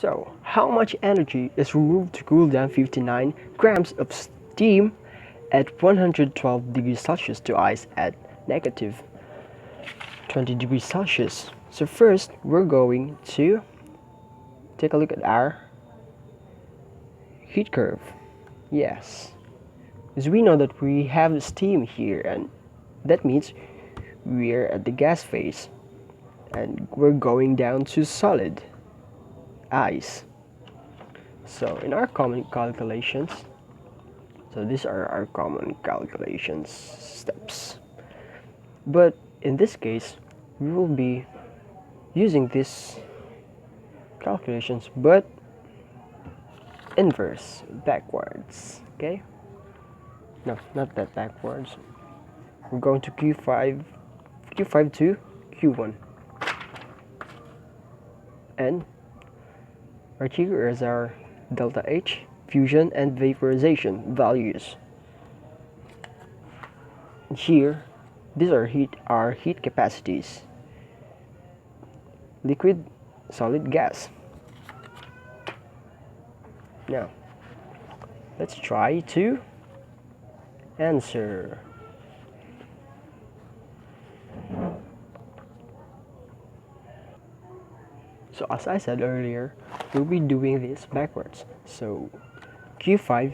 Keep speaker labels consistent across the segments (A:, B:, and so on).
A: So, how much energy is removed to cool down 59 grams of steam at 112 degrees Celsius to ice at negative 20 degrees Celsius? So first, we're going to take a look at our heat curve. Yes, because we know that we have steam here, and that means we're at the gas phase, and we're going down to solid ice. So in our common calculations, so these are our common calculations steps. But in this case, we will be using these calculations, but inverse, backwards. Okay? No, not that backwards. We're going to Q5 to Q1. And right here is our delta H, fusion and vaporization values. Here, these are our heat capacities: liquid, solid, gas. Now, let's try to answer. So as I said earlier, we'll be doing this backwards. So Q5,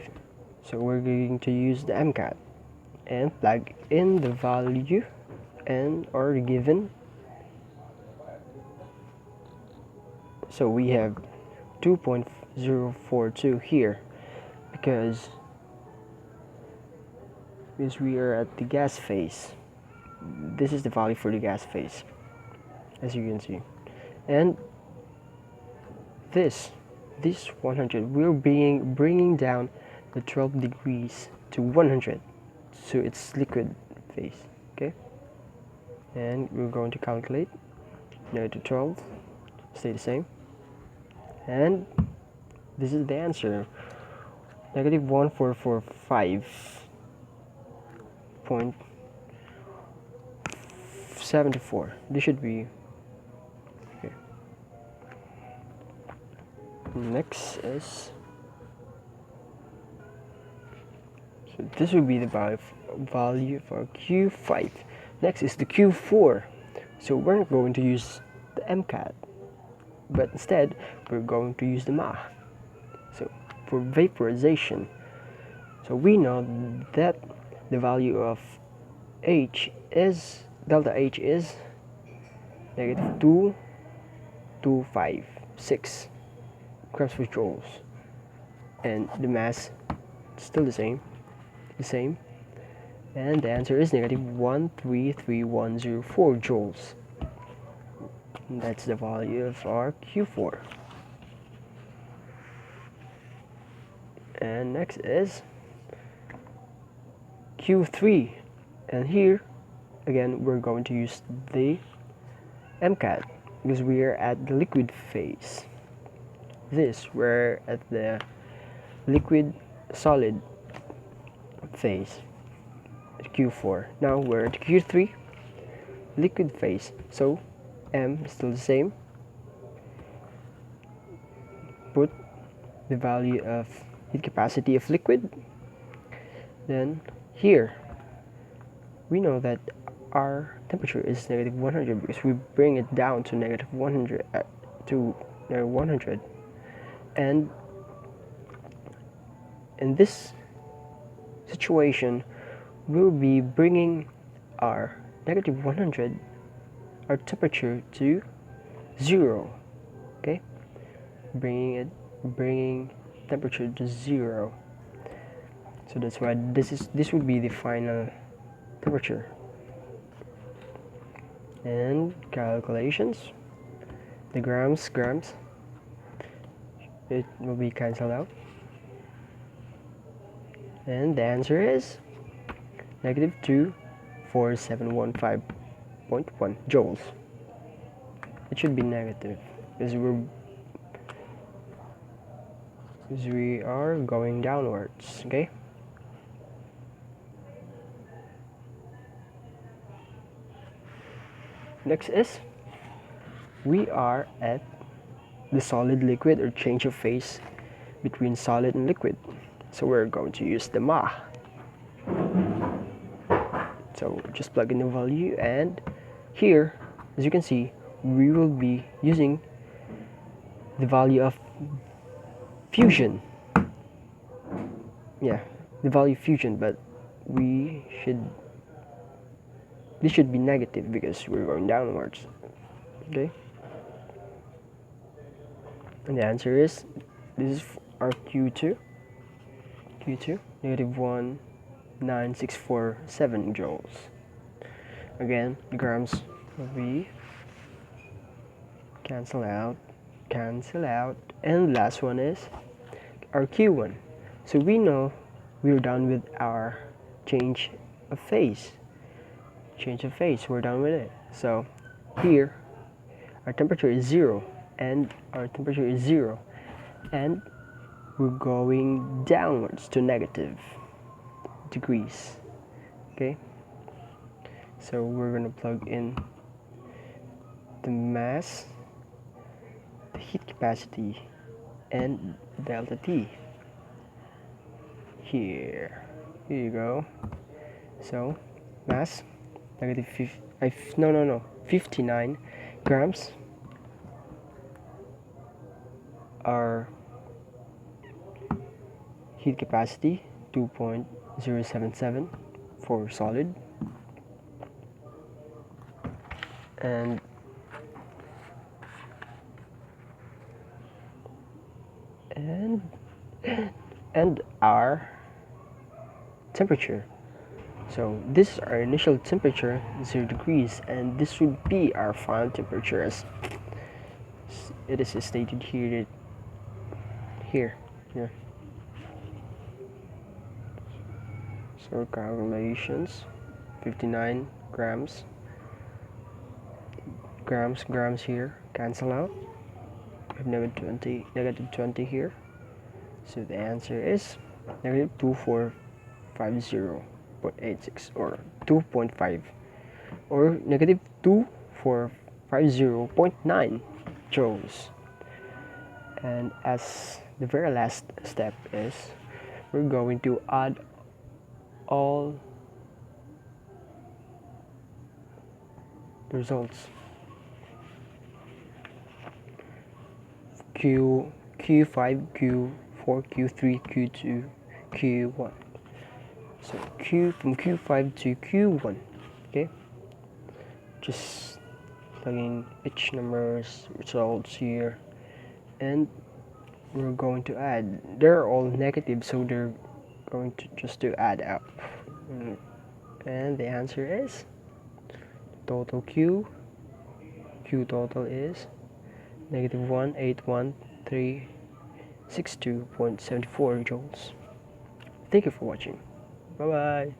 A: so we're going to use the MCAT and plug in the value and or given. So we have 2.042 here because we are at the gas phase. This is the value for the gas phase, as you can see. And this 100, we're bringing down the 12 degrees to 100, so it's liquid phase. Okay, and we're going to calculate. Negative 12 stay the same, and this is the answer: negative 1445.74. This should be okay. Next is, so this will be the value for Q5. Next is the Q4. So we're not going to use the MCAT, but instead we're going to use the MAH. So for vaporization, so we know that the value of delta H is negative 2256 grams per joules, and the mass still the same, and the answer is negative 133,104 joules. And that's the value of our Q4. And next is Q3, and here again we're going to use the MCAT because we are at the liquid phase. We're at the liquid solid phase, Q4. Now we're at Q3, liquid phase. So M is still the same. Put the value of heat capacity of liquid. Then here we know that our temperature is negative 100 because we bring it down to negative 100 and in this situation we'll be bringing our negative 100, our temperature, to 0. Okay, bringing temperature to 0. So that's why this would be the final temperature. And calculations, the grams, it will be cancelled out, and the answer is negative 24715.1 joules. It should be negative because we are going downwards. Okay, next is we are at the solid liquid or change of phase between solid and liquid. So we're going to use the mAh. So just plug in the value, and here, as you can see, we will be using the value of fusion. Yeah, the value fusion, but this should be negative because we're going downwards. Okay, and the answer is, this is our Q2 negative 19647 joules. Again, the grams will be cancel out, and last one is our Q1. So we know we're done with our change of phase. We're done with it. So here, our temperature is 0, and we're going downwards to negative degrees. Okay, so we're gonna plug in the mass, the heat capacity, and delta T. Here you go. So mass negative 59 grams. Our heat capacity 2.077 for solid, and our temperature. So this is our initial temperature, 0 degrees, and this would be our final temperature, as it is stated here. Yeah. So calculations, 59 grams here, cancel out. We have negative 20 here. So the answer is negative 2450.86, or 2.5, or negative 2450.9 joules. And as the very last step is, we're going to add all the results. Q5, Q4, Q3, Q2, Q1. So from Q5 to Q1. Okay, just plugging each number's results here, and we're going to add. They're all negative, so they're going to add up, and the answer is total Q total is negative 181,362.74 joules. Thank you for watching. Bye bye.